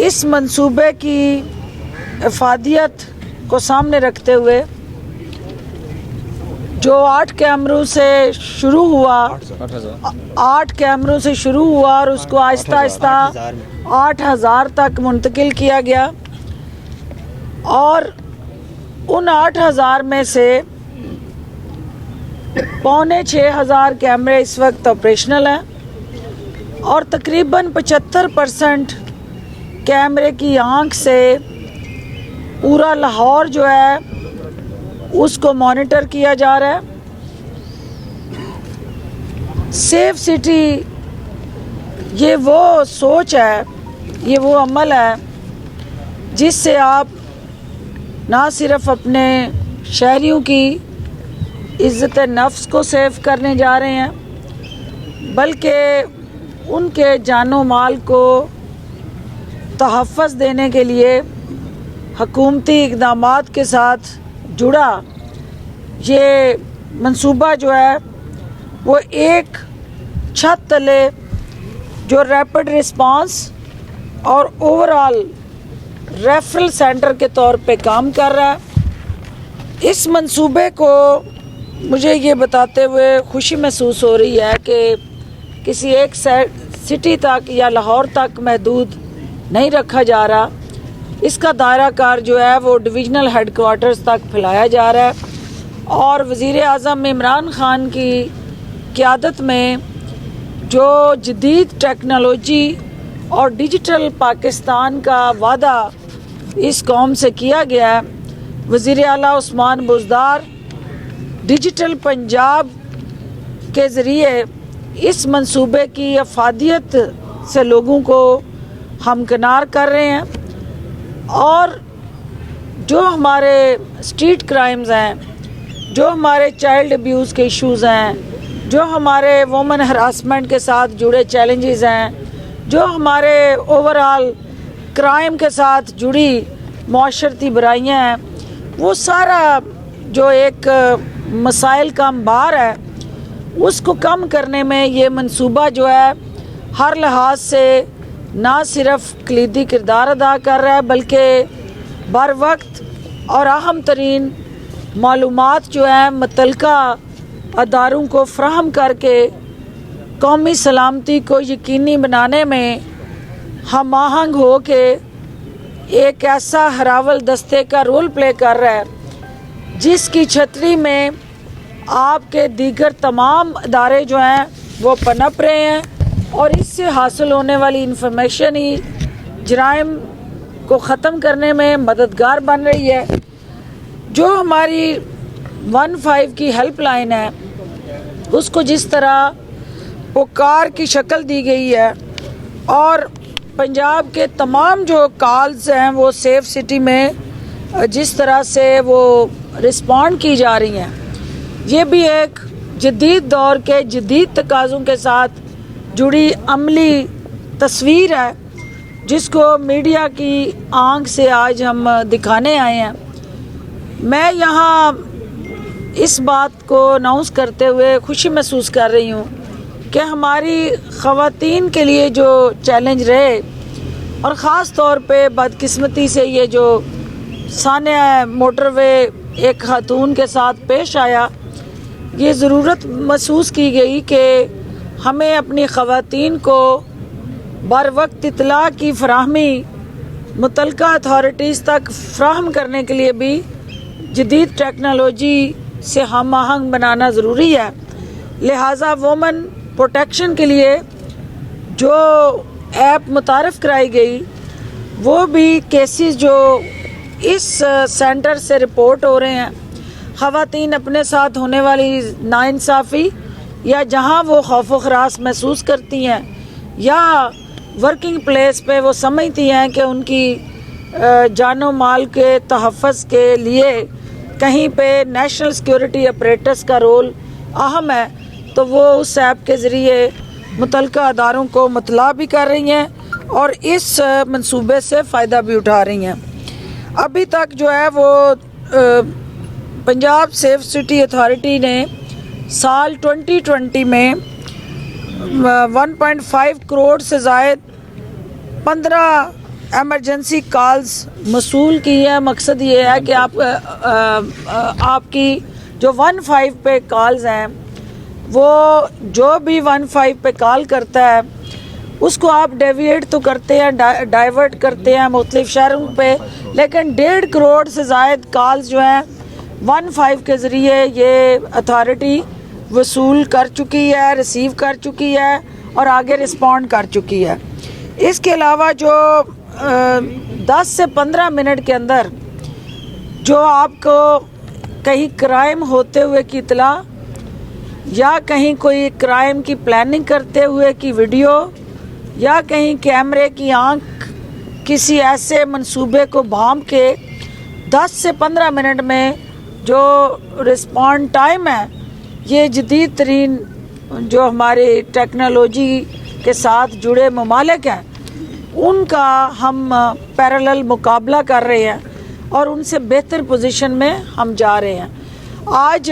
اس منصوبے کی افادیت کو سامنے رکھتے ہوئے جو 8 کیمروں سے شروع ہوا 8 کیمروں سے شروع ہوا اور اس کو آہستہ آہستہ 8000 تک منتقل کیا گیا، اور ان 8000 میں سے 6500 کیمرے اس وقت آپریشنل ہیں، اور تقریباً 75% کیمرے کی آنکھ سے پورا لاہور جو ہے اس کو مانیٹر کیا جا رہا ہے۔ سیف سٹی یہ وہ سوچ ہے، یہ وہ عمل ہے جس سے آپ نہ صرف اپنے شہریوں کی عزت نفس کو سیف کرنے جا رہے ہیں، بلکہ ان کے جان و مال کو تحفظ دینے کے لیے حکومتی اقدامات کے ساتھ جڑا یہ منصوبہ جو ہے وہ ایک چھت تلے جو ریپڈ رسپانس اور اوورآل ریفرل سینٹر کے طور پہ کام کر رہا ہے۔ اس منصوبے کو مجھے یہ بتاتے ہوئے خوشی محسوس ہو رہی ہے کہ کسی ایک سٹی تک یا لاہور تک محدود نہیں رکھا جا رہا، اس کا دائرہ کار جو ہے وہ ڈویژنل ہیڈ کوارٹرز تک پھیلایا جا رہا ہے، اور وزیر اعظم عمران خان کی قیادت میں جو جدید ٹیکنالوجی اور ڈیجیٹل پاکستان کا وعدہ اس قوم سے کیا گیا ہے، وزیر اعلیٰ عثمان بزدار ڈیجیٹل پنجاب کے ذریعے اس منصوبے کی افادیت سے لوگوں کو ہمکنار کر رہے ہیں، اور جو ہمارے اسٹریٹ کرائمز ہیں، جو ہمارے چائلڈ ابیوز کے ایشوز ہیں، جو ہمارے وومن ہراسمنٹ کے ساتھ جڑے چیلنجز ہیں، جو ہمارے اوورآل کرائم کے ساتھ جڑی معاشرتی برائیاں ہیں، وہ سارا جو ایک مسائل کا انبار ہے اس کو کم کرنے میں یہ منصوبہ جو ہے ہر لحاظ سے نہ صرف کلیدی کردار ادا کر رہا ہے بلکہ بر وقت اور اہم ترین معلومات جو ہیں متعلقہ اداروں کو فراہم کر کے قومی سلامتی کو یقینی بنانے میں ہم آہنگ ہو کے ایک ایسا ہراول دستے کا رول پلے کر رہا ہے جس کی چھتری میں آپ کے دیگر تمام ادارے جو ہیں وہ پنپ رہے ہیں، اور اس سے حاصل ہونے والی انفارمیشن ہی جرائم کو ختم کرنے میں مددگار بن رہی ہے۔ جو ہماری 15 کی ہیلپ لائن ہے اس کو جس طرح پکار کی شکل دی گئی ہے، اور پنجاب کے تمام جو کالز ہیں وہ سیف سٹی میں جس طرح سے وہ رسپونڈ کی جا رہی ہیں، یہ بھی ایک جدید دور کے جدید تقاضوں کے ساتھ جڑی عملی تصویر ہے جس کو میڈیا کی آنکھ سے آج ہم دکھانے آئے ہیں۔ میں یہاں اس بات کو اناؤنس کرتے ہوئے خوشی محسوس کر رہی ہوں کہ ہماری خواتین کے لیے جو چیلنج رہے، اور خاص طور پہ بدقسمتی سے یہ جو سانحہ موٹر وے ایک خاتون کے ساتھ پیش آیا، یہ ضرورت محسوس کی گئی کہ ہمیں اپنی خواتین کو بر وقت اطلاع کی فراہمی متعلقہ اتھارٹیز تک فراہم کرنے کے لیے بھی جدید ٹیکنالوجی سے ہم آہنگ بنانا ضروری ہے۔ لہٰذا وومن پروٹیکشن کے لیے جو ایپ متعارف کرائی گئی وہ بھی کیسز جو اس سینٹر سے رپورٹ ہو رہے ہیں، خواتین اپنے ساتھ ہونے والی ناانصافی یا جہاں وہ خوف و ہراس محسوس کرتی ہیں یا ورکنگ پلیس پہ وہ سمجھتی ہیں کہ ان کی جان و مال کے تحفظ کے لیے کہیں پہ نیشنل سیکیورٹی اپریٹس کا رول اہم ہے، تو وہ اس ایپ کے ذریعے متعلقہ اداروں کو مطلع بھی کر رہی ہیں اور اس منصوبے سے فائدہ بھی اٹھا رہی ہیں۔ ابھی تک جو ہے وہ پنجاب سیف سٹی اتھارٹی نے سال 2020 میں 1.5 کروڑ سے زائد 15 ایمرجنسی کالز موصول کی ہے. مقصد یہ ہے کہ آپ کی جو 15 پہ کالز ہیں وہ جو بھی 15 پہ کال کرتا ہے اس کو آپ ڈیویٹ تو کرتے ہیں, ڈائیورٹ کرتے ہیں مختلف شہروں پہ, لیکن 1.5 کروڑ سے زائد کالز جو ہیں 15 کے ذریعے یہ اتھارٹی وصول کر چکی ہے, ریسیو کر چکی ہے اور آگے رسپونڈ کر چکی ہے. اس کے علاوہ جو 10 سے 15 منٹ کے اندر جو آپ کو کہیں کرائم ہوتے ہوئے کی اطلاع یا کہیں کوئی کرائم کی پلاننگ کرتے ہوئے کی ویڈیو یا کہیں کیمرے کی آنکھ کسی ایسے منصوبے کو بھانپ کے 10 سے 15 منٹ میں جو رسپونڈ ٹائم ہے, یہ جدید ترین جو ہماری ٹیکنالوجی کے ساتھ جڑے ممالک ہیں ان کا ہم پیرالل مقابلہ کر رہے ہیں اور ان سے بہتر پوزیشن میں ہم جا رہے ہیں. آج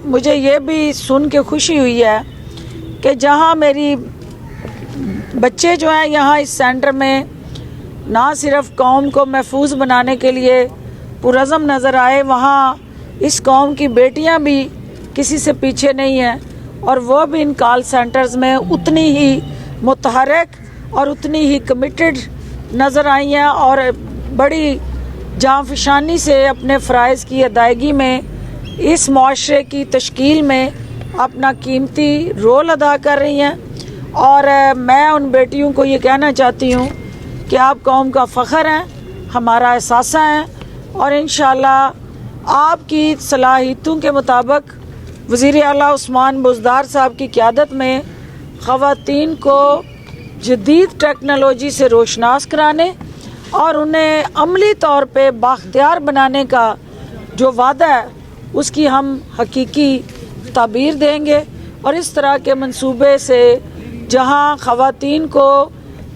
مجھے یہ بھی سن کے خوشی ہوئی ہے کہ جہاں میری بچے جو ہیں یہاں اس سینٹر میں نہ صرف قوم کو محفوظ بنانے کے لیے پرعزم نظر آئے, وہاں اس قوم کی بیٹیاں بھی کسی سے پیچھے نہیں ہیں اور وہ بھی ان کال سینٹرز میں اتنی ہی متحرک اور اتنی ہی کمیٹڈ نظر آئی ہیں اور بڑی جانفشانی سے اپنے فرائض کی ادائیگی میں اس معاشرے کی تشکیل میں اپنا قیمتی رول ادا کر رہی ہیں. اور میں ان بیٹیوں کو یہ کہنا چاہتی ہوں کہ آپ قوم کا فخر ہیں, ہمارا احساسہ ہیں اور انشاءاللہ آپ کی صلاحیتوں کے مطابق وزیر اعلیٰ عثمان بزدار صاحب کی قیادت میں خواتین کو جدید ٹیکنالوجی سے روشناس کرانے اور انہیں عملی طور پہ بااختیار بنانے کا جو وعدہ ہے اس کی ہم حقیقی تعبیر دیں گے. اور اس طرح کے منصوبے سے جہاں خواتین کو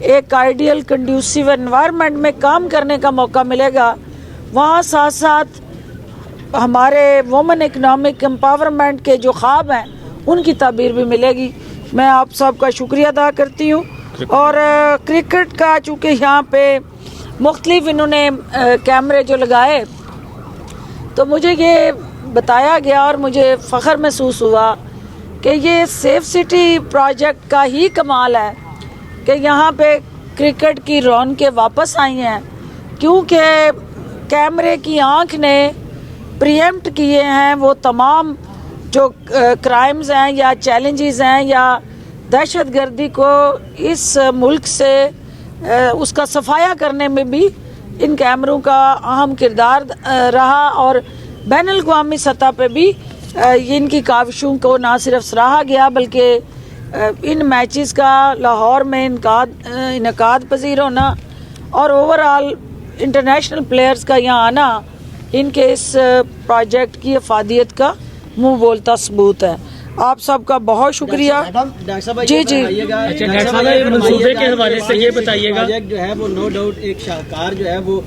ایک آئیڈیل کنڈیوسیو انوائرمنٹ میں کام کرنے کا موقع ملے گا, وہاں ساتھ ساتھ ہمارے وومن اکنامک امپاورمنٹ کے جو خواب ہیں ان کی تعبیر بھی ملے گی. میں آپ سب کا شکریہ ادا کرتی ہوں. اور کرکٹ کا چونکہ یہاں پہ مختلف انہوں نے کیمرے جو لگائے تو مجھے یہ بتایا گیا اور مجھے فخر محسوس ہوا کہ یہ سیف سٹی پروجیکٹ کا ہی کمال ہے کہ یہاں پہ کرکٹ کی رونقیں واپس آئی ہیں, کیونکہ کیمرے کی آنکھ نے پریمپٹ کیے ہیں وہ تمام جو کرائمز ہیں یا چیلنجز ہیں یا دہشت گردی کو اس ملک سے اس کا صفایا کرنے میں بھی ان کیمروں کا اہم کردار رہا اور بین الاقوامی سطح پہ بھی ان کی کاوشوں کو نہ صرف سراہا گیا بلکہ ان میچز کا لاہور میں انعقاد پذیر ہونا اور اوورآل انٹرنیشنل پلیئرز کا یہاں آنا ان کے اس پروجیکٹ کی افادیت کا منہ بولتا ثبوت ہے. آپ سب کا بہت شکریہ. جی جی منصوبے کے حوالے سے یہ بتائیے گا. جو ہے وہ نو ڈاؤٹ ایک شاہکار جو ہے وہ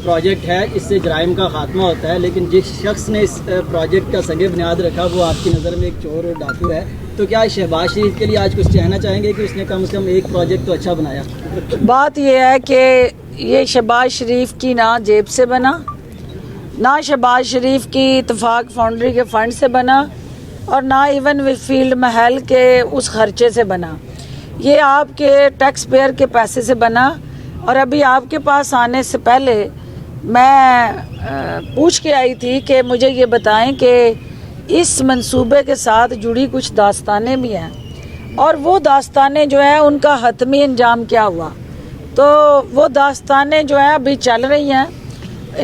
پروجیکٹ ہے, اس سے جرائم کا خاتمہ ہوتا ہے, لیکن جس شخص نے اس پروجیکٹ کا سنگ بنیاد رکھا وہ آپ کی نظر میں ایک چور اور ڈاکو ہے. تو کیا شہباز شریف کے لیے آج کچھ کہنا چاہیں گے کہ اس نے کم سے کم ایک پروجیکٹ تو اچھا بنایا؟ بات یہ ہے کہ یہ شہباز شریف کی نہ جیب سے بنا, نہ شہباز شریف کی اتفاق فاؤنڈری کے فنڈ سے بنا اور نہ ایون فیلڈ محل کے اس خرچے سے بنا. یہ آپ کے ٹیکس پیئر کے پیسے سے بنا. اور ابھی آپ کے پاس آنے سے پہلے میں پوچھ کے آئی تھی کہ مجھے یہ بتائیں کہ اس منصوبے کے ساتھ جڑی کچھ داستانیں بھی ہیں اور وہ داستانیں جو ہیں ان کا حتمی انجام کیا ہوا. تو وہ داستانیں جو ہیں ابھی چل رہی ہیں,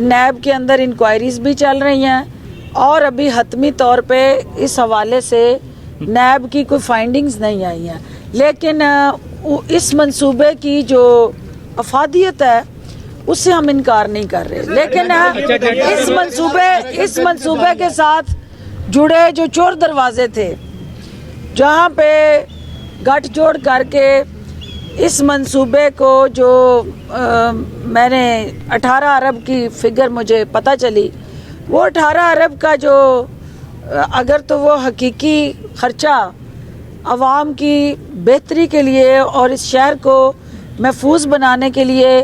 نیب کے اندر انکوائریز بھی چل رہی ہیں اور ابھی حتمی طور پہ اس حوالے سے نیب کی کوئی فائنڈنگز نہیں آئی ہیں. لیکن اس منصوبے کی جو افادیت ہے اس سے ہم انکار نہیں کر رہے, لیکن اس منصوبے کے ساتھ جڑے جو چور دروازے تھے جہاں پہ گٹھ جوڑ کر کے اس منصوبے کو جو میں نے 18 ارب کی فگر مجھے پتہ چلی, وہ 18 ارب کا جو اگر تو وہ حقیقی خرچہ عوام کی بہتری کے لیے اور اس شہر کو محفوظ بنانے کے لیے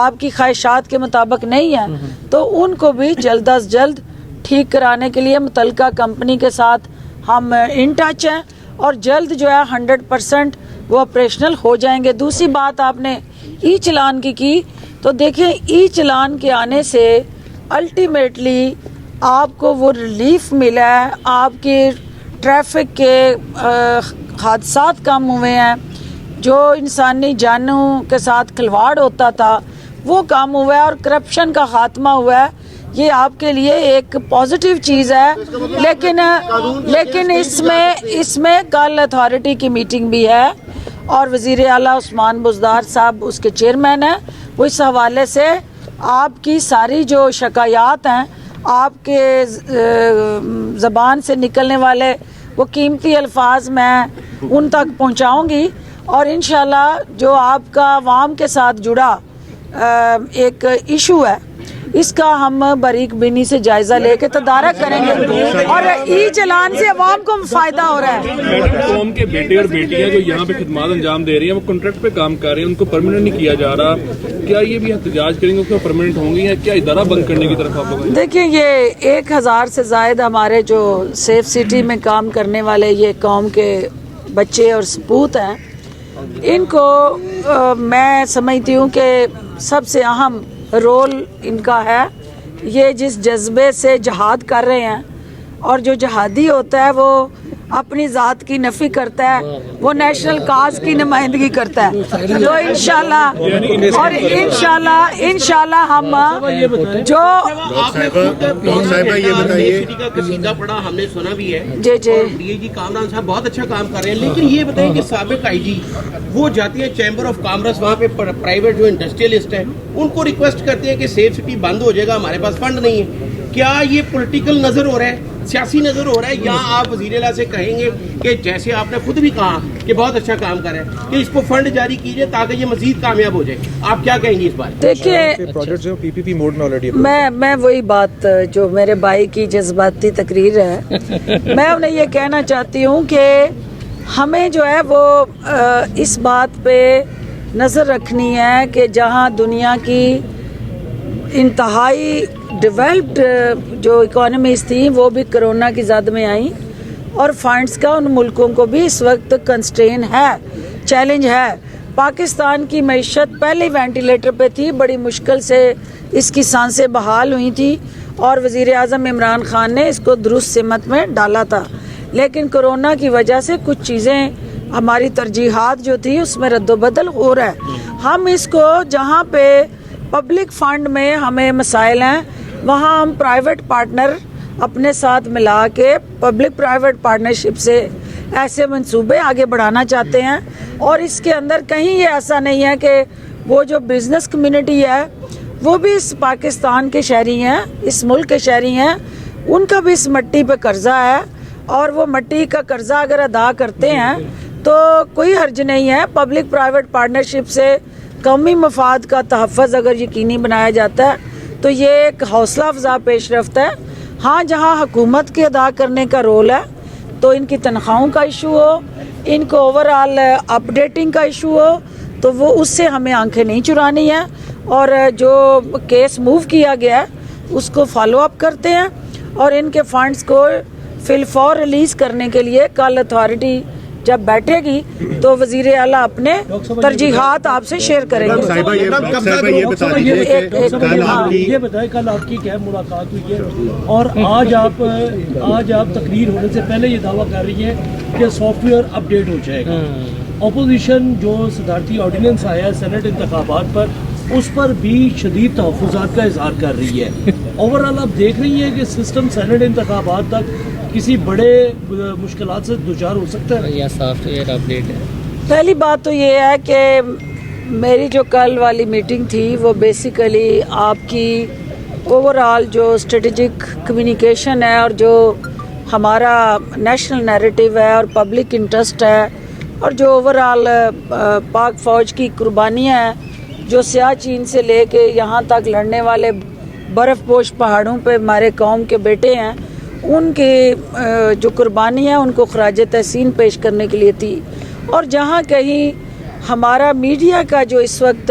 آپ کی خواہشات کے مطابق نہیں ہے تو ان کو بھی جلد از جلد ٹھیک کرانے کے لیے متعلقہ کمپنی کے ساتھ ہم ان ٹچ ہیں اور جلد جو ہے 100% وہ آپریشنل ہو جائیں گے. دوسری بات آپ نے ای چلان کی تو دیکھیں ای چلان کے آنے سے الٹیمیٹلی آپ کو وہ ریلیف ملا ہے, آپ کی ٹریفک کے حادثات کم ہوئے ہیں, جو انسانی جانوں کے ساتھ کھلواڑ ہوتا تھا وہ کم ہوا ہے اور کرپشن کا خاتمہ ہوا ہے. یہ آپ کے لیے ایک پازیٹیو چیز ہے. لیکن اس میں کل اتھارٹی کی میٹنگ بھی ہے اور وزیر اعلیٰ عثمان بزدار صاحب اس کے چیئرمین ہیں. وہ اس حوالے سے آپ کی ساری جو شکایات ہیں آپ کے زبان سے نکلنے والے وہ قیمتی الفاظ میں ان تک پہنچاؤں گی اور انشاءاللہ جو آپ کا عوام کے ساتھ جڑا ایک ایشو ہے اس کا ہم باریک بینی سے جائزہ لے کے تدارک کریں گے اور ای چلان سے عوام کو فائدہ ہو رہا ہے. قوم کے بیٹے اور بیٹیاں جو یہاں پہ خدمات انجام دے رہی ہیں وہ کانٹریکٹ پہ کام کر رہے ہیں, ان کو پرماننٹ نہیں کیا جا رہا, کیا یہ بھی احتجاج کریں گے کہ پرماننٹ ہوں گے یا کیا ادارہ بند کرنے کی طرف آپ لوگ؟ دیکھیں یہ 1000 سے زائد ہمارے جو سیف سٹی میں کام کرنے والے یہ قوم کے بچے اور سپوت ہیں, ان کو میں سمجھتی ہوں کہ سب سے اہم رول ان کا ہے. یہ جس جذبے سے جہاد کر رہے ہیں اور جو جہادی ہوتا ہے وہ اپنی ذات کی نفی کرتا ہے, وہ نیشنل کاز کی نمائندگی کرتا ہے. تو انشاءاللہ ہم جو یہ بتائیے کا قصیدہ پڑھا ہم نے سنا بھی ہے جی ڈی اے جی کامران صاحب بہت اچھا کام کر رہے ہیں, لیکن یہ بتائیں کہ سابق آئی جی وہ جاتی ہیں چیمبر آف کامرس, وہاں پہ پرائیویٹ جو انڈسٹریلسٹ ہیں ان کو ریکویسٹ کرتے ہیں کہ سیف سٹی بند ہو جائے گا, ہمارے پاس فنڈ نہیں ہے. کیا یہ پولیٹیکل نظر ہو رہا ہے, سیاسی نظر ہو رہا ہے, یا آپ وزیر اعلیٰ سے کہیں گے کہ جیسے آپ نے خود بھی کہا کہ بہت اچھا کام کر رہا ہے کہ اس کو فنڈ جاری کیجئے تاکہ یہ مزید کامیاب ہو جائے؟ آپ کیا کہیں گے اس بارے؟ دیکھیے میں وہی بات جو میرے بھائی کی جذباتی تقریر ہے میں انہیں یہ کہنا چاہتی ہوں کہ ہمیں جو ہے وہ اس بات پہ نظر رکھنی ہے کہ جہاں دنیا کی انتہائی ڈیولپڈ جو اکانومیز تھیں وہ بھی کرونا کی زد میں آئیں اور فنڈز کا ان ملکوں کو بھی اس وقت کنسٹرین ہے, چیلنج ہے. پاکستان کی معیشت پہلے وینٹیلیٹر پہ تھی, بڑی مشکل سے اس کی سانسیں بحال ہوئی تھی اور وزیر اعظم عمران خان نے اس کو درست سمت میں ڈالا تھا. لیکن کرونا کی وجہ سے کچھ چیزیں ہماری ترجیحات جو تھی اس میں رد و بدل ہو رہا ہے. ہم اس کو جہاں پہ پبلک فنڈ میں ہمیں مسائل ہیں وہاں ہم پرائیویٹ پارٹنر اپنے ساتھ ملا کے پبلک پرائیویٹ پارٹنرشپ سے ایسے منصوبے آگے بڑھانا چاہتے ہیں. اور اس کے اندر کہیں یہ ایسا نہیں ہے کہ وہ جو بزنس کمیونٹی ہے وہ بھی اس پاکستان کے شہری ہیں, اس ملک کے شہری ہیں, ان کا بھی اس مٹی پہ قرضہ ہے اور وہ مٹی کا قرضہ اگر ادا کرتے ہیں تو کوئی حرج نہیں ہے. پبلک پرائیویٹ پارٹنرشپ سے قومی مفاد کا تحفظ اگر یقینی بنایا جاتا ہے تو یہ ایک حوصلہ افزا پیش رفت ہے. ہاں جہاں حکومت کے ادا کرنے کا رول ہے تو ان کی تنخواہوں کا ایشو ہو, ان کو اوور آل اپ ڈیٹنگ کا ایشو ہو تو وہ اس سے ہمیں آنکھیں نہیں چرانی ہیں اور جو کیس موو کیا گیا ہے اس کو فالو اپ کرتے ہیں اور ان کے فنڈز کو فی الفور ریلیز کرنے کے لیے کل اتھارٹی جب بیٹھے گی تو وزیر اعلیٰ اپنے ترجیحات آپ سے شیئر کریں گے. یہ بتائیں کل آپ کی کیا ملاقات ہوئی ہے اور آج آپ تقریر ہونے سے پہلے یہ دعویٰ کر رہی ہیں کہ سافٹ ویئر اپ ڈیٹ ہو جائے گا. اپوزیشن جو صدارتی آرڈیننس آیا ہے سینٹ انتخابات پر اس پر بھی شدید تحفظات کا اظہار کر رہی ہے. اوور آل آپ دیکھ رہی ہیں کہ سسٹم سینٹ انتخابات تک کسی بڑے مشکلات سے دوچار ہو سکتا ہے یا سافٹ ویئر اپ ڈیٹ ہے؟ پہلی بات تو یہ ہے کہ میری جو کل والی میٹنگ تھی وہ بیسیکلی آپ کی اوور آل جو اسٹریٹجک کمیونیکیشن ہے اور جو ہمارا نیشنل نیریٹو ہے اور پبلک انٹرسٹ ہے اور جو اوور آل پاک فوج کی قربانیاں ہیں جو سیاہ چین سے لے کے یہاں تک لڑنے والے برف پوش پہاڑوں پہ ہمارے قوم کے بیٹے ہیں, ان کی جو قربانی ہے ان کو خراج تحسین پیش کرنے کے لیے تھی. اور جہاں کہیں ہمارا میڈیا کا جو اس وقت